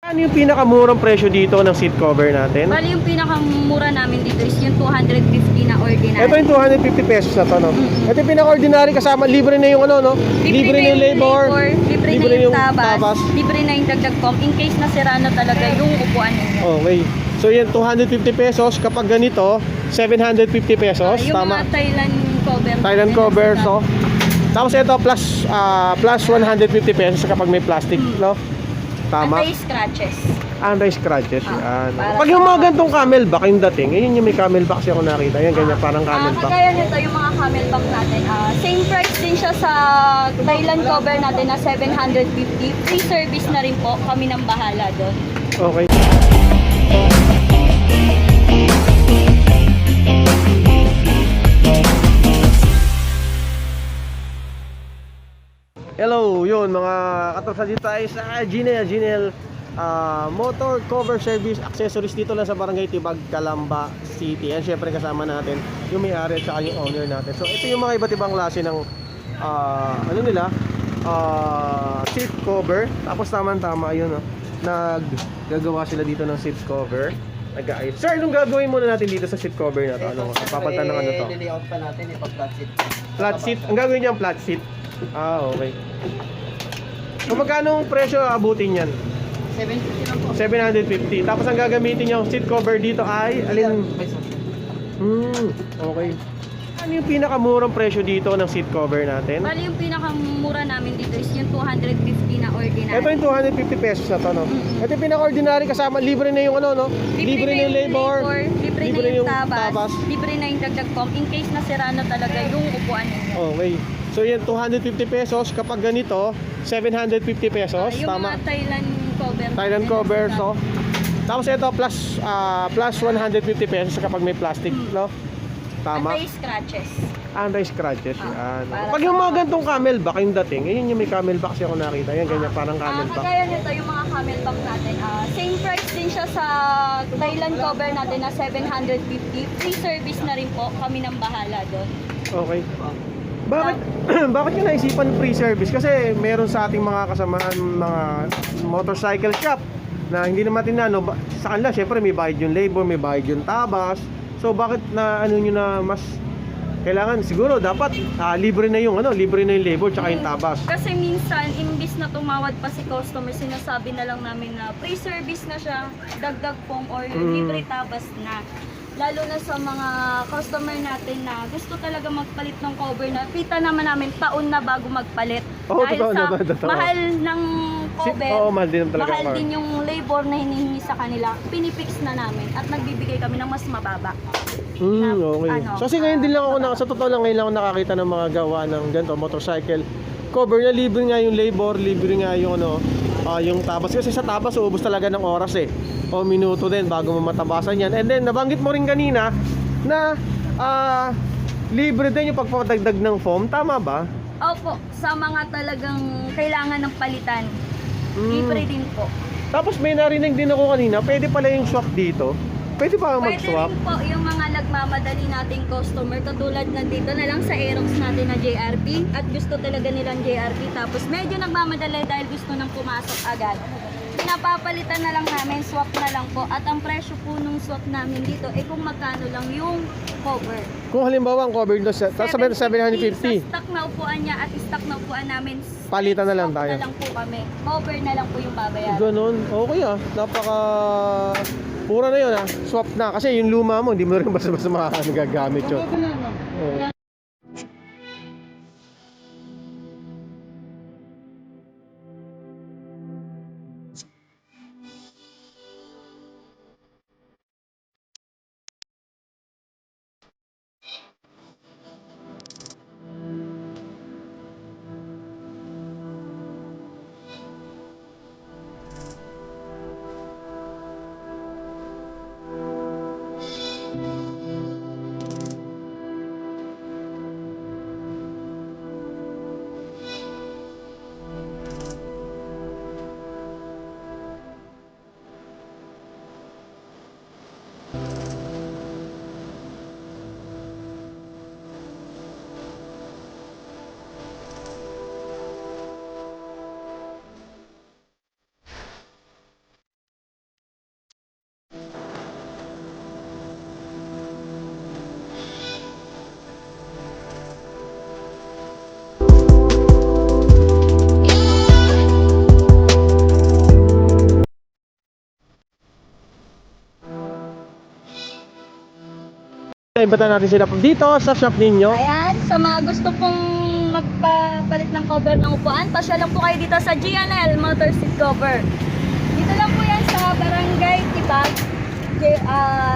Ano yung pinakamurang presyo dito ng seat cover natin? Bali yung pinakamura namin dito is yung 250 na ordinary. Ito yung 250 pesos na to, no? Ito yung pinaka-ordinary kasama, libre na yung ano, no? Libre na yung labor, libre na yung tabas, libre na yung dagdag pump in case na sira na talaga yung upuan ninyo. Okay. So yan, 250 pesos. Kapag ganito, 750 pesos. Yung Tama? mga Thailand cover. Thailand cover, so. Tapos ito, plus 150 pesos kapag may plastic, no? Tama? Anti-scratches. Anti-scratches, yan. para Pag yung mga gantong camelback yung dating, yun yung may camelback siya ako nakita. Yan, ganyan, parang camelback. Kagaya nito, yung mga camelback natin, same price din siya sa Thailand cover natin na 750. Free service na rin po, kami nang bahala doon. Okay. Hello, yun mga katropa, dito tayo sa Ginel Motor Cover Service Accessories dito lang sa Barangay Tibag, Calamba City. And syempre kasama natin yung may-ari at saka yung owner natin. So ito yung mga iba't ibang klase ng ano nila, seat cover. Tapos tama-tama yun, no? Naggagawa sila dito ng seat cover. Nag-aayos. Sir, anong gagawin muna natin dito sa seat cover na to? Ano? Papalitan ng ano to? I-layout pa natin pag-flat seat. Flat seat? Ang gagawin niya flat seat? Okay. So magkano ang presyo abutin yan? 750 lang po. 750. Tapos ang gagamitin yung seat cover dito ay alin? Okay. Ano yung pinakamurang presyo dito ng seat cover natin? Bali yung pinakamura namin dito is yung 250 na ordinary. Ito yung 250 pesos na to, no? Ito yung pinaka-ordinary kasama, libre na yung ano, no? Libre na yung labor, libre na yung tabas, libre na yung dagdag pump in case na sira na talaga yung upuan ninyo. Okay. So yan, 250 pesos. Kapag ganito, 750 pesos. Yung Tama? mga Thailand cover. Thailand cover, so. Tapos ito, plus 150 pesos kapag may plastic, no? Tama? Anti-scratches. Anti-scratches, yan. para Pag yung mga gantong camelback yung dating, yun yung may camelback siya ako nakita. Yan, ganyan, parang camelback. Kagaya nito, yung mga camelback natin, same price din siya sa Thailand cover natin na 750. Free service na rin po, kami nang bahala doon. Okay. Bakit bakit nyo naisipan free service? Kasi meron sa ating mga kasamaan, mga motorcycle shop na hindi naman tinano, sa kanila syempre may bayad yung labor, may bayad yung tabas. So bakit na ano nyo na mas kailangan siguro dapat libre na yung libre na yung labor tsaka yung tabas. Kasi minsan, imbis na tumawad pa si customer, sinasabi na lang namin na free service na siya, dagdag pong or libre tabas na. Lalo na sa mga customer natin na gusto talaga magpalit ng cover na kita naman namin taon na bago magpalit. Dahil totoo sa naman, totoo. mahal ng cover, mahal din talaga mahal cover. din yung labor na hinihingi sa kanila, pinipix na namin at nagbibigay kami ng mas mababa. Okay. Ano, So kasi ngayon din lang ako sa totoo lang ngayon lang ako nakakita ng mga gawa ng ganito motorcycle cover na libre nga yung labor, libre nga yung yung tabas. Kasi sa tabas uubos talaga ng oras o minuto din bago mo matabasan yan. And then nabanggit mo rin kanina na libre din yung pagpadagdag ng foam, tama ba? Opo, sa mga talagang kailangan ng palitan, libre din po. Tapos may narinig din ako kanina, pwede pala yung swap dito. Pwede pa Pwede mag-swap? rin po yung mga nagmamadali nating customer, katulad na dito na lang sa Aerox natin na JRP at gusto talaga nilang JRP, tapos medyo nagmamadali dahil gusto nang pumasok agad. Pinapapalitan na lang namin, swap na lang po, at ang presyo po nung swap namin dito ay kung magkano lang yung cover. Kung halimbawa ang cover nito sa 750. Sa stock na upuan niya at stock na upuan namin, Palitan na lang swap tayo. na lang po kami. Cover na lang po yung babayaran. Ganon. Okay napaka pura na yun swap na. Kasi yung luma mo, hindi mo rin basta-basta makagagamit yun. Oo. ibatan natin sila dito sa shop ninyo. Ayan, sa mga gusto pong magpapalit ng cover ng upuan, pasya lang po kayo dito sa GNL Motor Seat Cover. Dito lang po yan sa Barangay Tibag,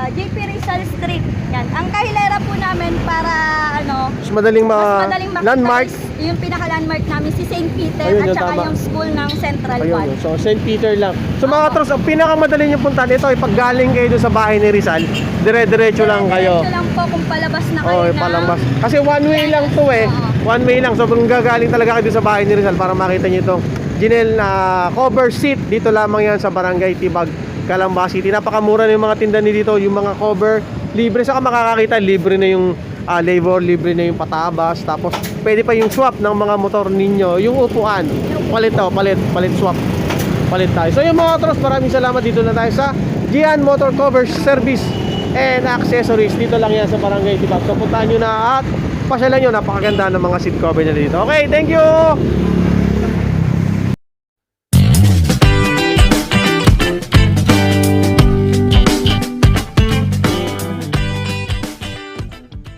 JP Rizal Street. Yan. Ang kahilera po namin para Mas madaling mas madaling makita landmark. is yung pinaka-landmark namin si St. Peter Ayun, at yung saka tama. yung school ng Central Ayun, One. so St. Peter lang. So mga katros, ang pinakamadali nyo puntahan ito ay pag galing kayo doon sa bahay ni Rizal, dire-diretso lang kayo. Diretso lang po kung palabas na kayo Oh, ng... palambas. Kasi one way lang to eh. Oo. One way lang. So kung gagaling talaga kayo doon sa bahay ni Rizal para makita nyo itong Ginel na cover seat. Dito lamang yan sa Barangay Tibag, Calamba City. Napakamura na yung mga tinda ni dito. Yung mga cover, libre. Saka makakakita, libre na yung labor, libre na yung patabas. Tapos pwede pa yung swap ng mga motor ninyo. Yung upuan. Palit swap. Palit tayo. So yung mga otros, maraming salamat. Dito na tayo sa Gian Motor Cover Service and Accessories. Dito lang yan sa Barangay Tibag. So puntahan nyo na at pasyalan nyo. Napakaganda ng mga seat cover nila dito. Okay, thank you!